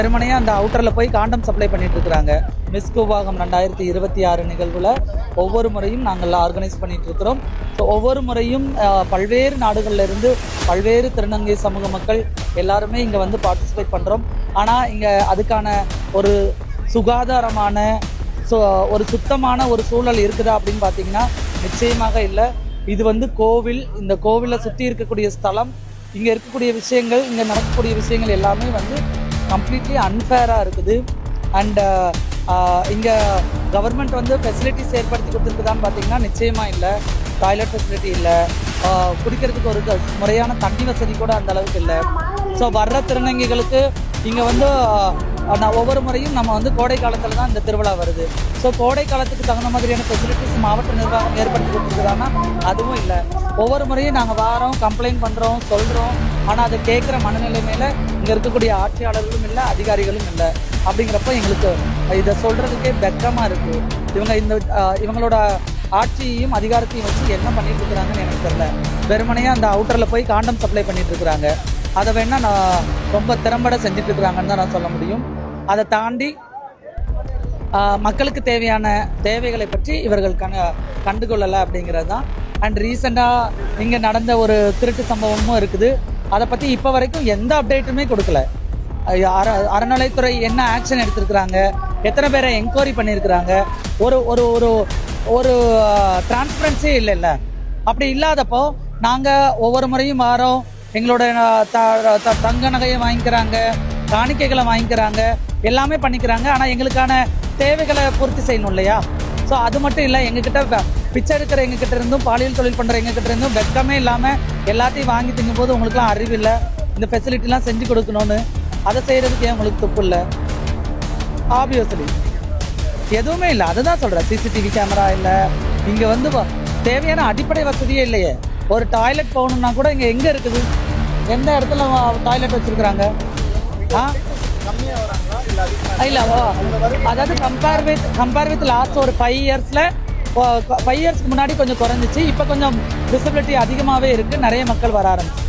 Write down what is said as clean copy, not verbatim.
வெறுமனையாக அந்த அவுட்டரில் போய் காண்டம் சப்ளை பண்ணிட்டு இருக்கிறாங்க. மிஸ் கூவாகம் 2026 நிகழ்வில் ஒவ்வொரு முறையும் நாங்கள் ஆர்கனைஸ் பண்ணிட்டு இருக்கிறோம். ஸோ ஒவ்வொரு முறையும் பல்வேறு நாடுகளில் இருந்து பல்வேறு திருநங்கை சமூக மக்கள் எல்லாருமே இங்கே வந்து பார்ட்டிசிபேட் பண்ணுறோம். ஆனால் இங்கே அதுக்கான ஒரு சுகாதாரமான ஒரு சுத்தமான ஒரு சூழல் இருக்குதா அப்படின்னு பார்த்தீங்கன்னா நிச்சயமாக இல்லை. இது வந்து கோவில், இந்த கோவிலை சுற்றி இருக்கக்கூடிய ஸ்தலம், இங்கே இருக்கக்கூடிய விஷயங்கள், இங்கே நடக்கக்கூடிய விஷயங்கள் எல்லாமே வந்து கம்ப்ளீட்லி அன்ஃபேராக இருக்குது. அண்டு இங்கே கவர்மெண்ட் வந்து ஃபெசிலிட்டிஸ் ஏற்படுத்தி கொடுத்துருக்குதான்னு பார்த்தீங்கன்னா நிச்சயமாக இல்லை. டாய்லெட் ஃபெசிலிட்டி இல்லை, குடிக்கிறதுக்கு ஒரு முறையான தண்ணி வசதி கூட அந்த அளவுக்கு இல்லை. ஸோ வர்ற திருநங்கைகளுக்கு இங்கே வந்து ஒவ்வொரு முறையும் நம்ம வந்து கோடை காலத்தில் தான் இந்த திருவிழா வருது. ஸோ கோடை காலத்துக்கு தகுந்த மாதிரியான ஃபெசிலிட்டிஸ் மாவட்ட நிர்வாகம் ஏற்படுத்தி கொடுத்துருக்குதான்னா அதுவும் இல்லை. ஒவ்வொரு முறையும் நாங்கள் வாரோம், கம்ப்ளைண்ட் பண்ணுறோம், சொல்கிறோம். ஆனால் அதை கேட்குற மனநிலை மேலே இங்கே இருக்கக்கூடிய ஆட்சியாளர்களும் இல்லை, அதிகாரிகளும் இல்லை. அப்படிங்கிறப்ப எங்களுக்கு இதை சொல்கிறதுக்கே வெக்கமாக இருக்குது. இவங்களோட ஆட்சியையும் அதிகாரத்தையும் வச்சு என்ன பண்ணிட்டு இருக்கிறாங்கன்னு எனக்கு தெரியல. வெறுமனையாக அந்த அவுட்டரில் போய் காண்டம் சப்ளை பண்ணிட்டு இருக்கிறாங்க. அதை வேணா நான் ரொம்ப திறம்பட செஞ்சுட்டு இருக்கிறாங்கன்னு தான் நான் சொல்ல முடியும். அதை தாண்டி மக்களுக்கு தேவையான தேவைகளை பற்றி இவர்கள் கண்டுகொள்ளலை அப்படிங்கிறது தான். அண்ட் ரீசெண்டாக இங்கே நடந்த ஒரு திருட்டு சம்பவமும் இருக்குது. அதை பற்றி இப்போ வரைக்கும் எந்த அப்டேட்டுமே கொடுக்கல. அறநிலைத்துறை என்ன ஆக்ஷன் எடுத்திருக்கிறாங்க, எத்தனை பேரை என்கொயரி பண்ணியிருக்கிறாங்க, ஒரு ஒரு ஒரு ஒரு டிரான்ஸ்பரன்ஸே இல்லைல்ல. அப்படி இல்லாதப்போ நாங்கள் ஒவ்வொரு முறையும் வாரோம், எங்களோட தங்க நகையை வாங்கிக்கிறாங்க, காணிக்கைகளை வாங்கிக்கிறாங்க, எல்லாமே பண்ணிக்கிறாங்க. ஆனால் எங்களுக்கான தேவைகளை பூர்த்தி செய்யணும் இல்லையா? ஸோ அது மட்டும் இல்லை, எங்ககிட்ட பிச்சை எடுக்கிற எங்ககிட்ட இருந்தும் பாலியல் தொழில் பண்ணுற எங்ககிட்ட இருந்தும் வெட்கமே இல்லாமல் எல்லாத்தையும் வாங்கி திங்கும்போது உங்களுக்குலாம் அறிவு இல்லை, இந்த ஃபெசிலிட்டிலாம் செஞ்சு கொடுக்கணும்னு. அதை செய்கிறதுக்கு ஏன் உங்களுக்கு துப்பு இல்லை? ஆப்வியஸ்லி எதுவுமே இல்லை. அதுதான் சொல்கிறேன். சிசிடிவி கேமரா இல்லை, இங்கே வந்து தேவையான அடிப்படை வசதியே இல்லையே. ஒரு டாய்லெட் போகணுன்னா கூட இங்கே எங்கே இருக்குது? எந்த இடத்துல டாய்லெட் வச்சுருக்குறாங்க? இல்லை, அதாவது கம்பேர் வித் லாஸ்ட் ஒரு 5 இயர்ஸ்க்கு முன்னாடி கொஞ்சம் குறைஞ்சிச்சு. இப்போ கொஞ்சம் விசிபிலிட்டி அதிகமாகவே இருக்குது, நிறைய மக்கள் வர ஆரம்பிச்சு.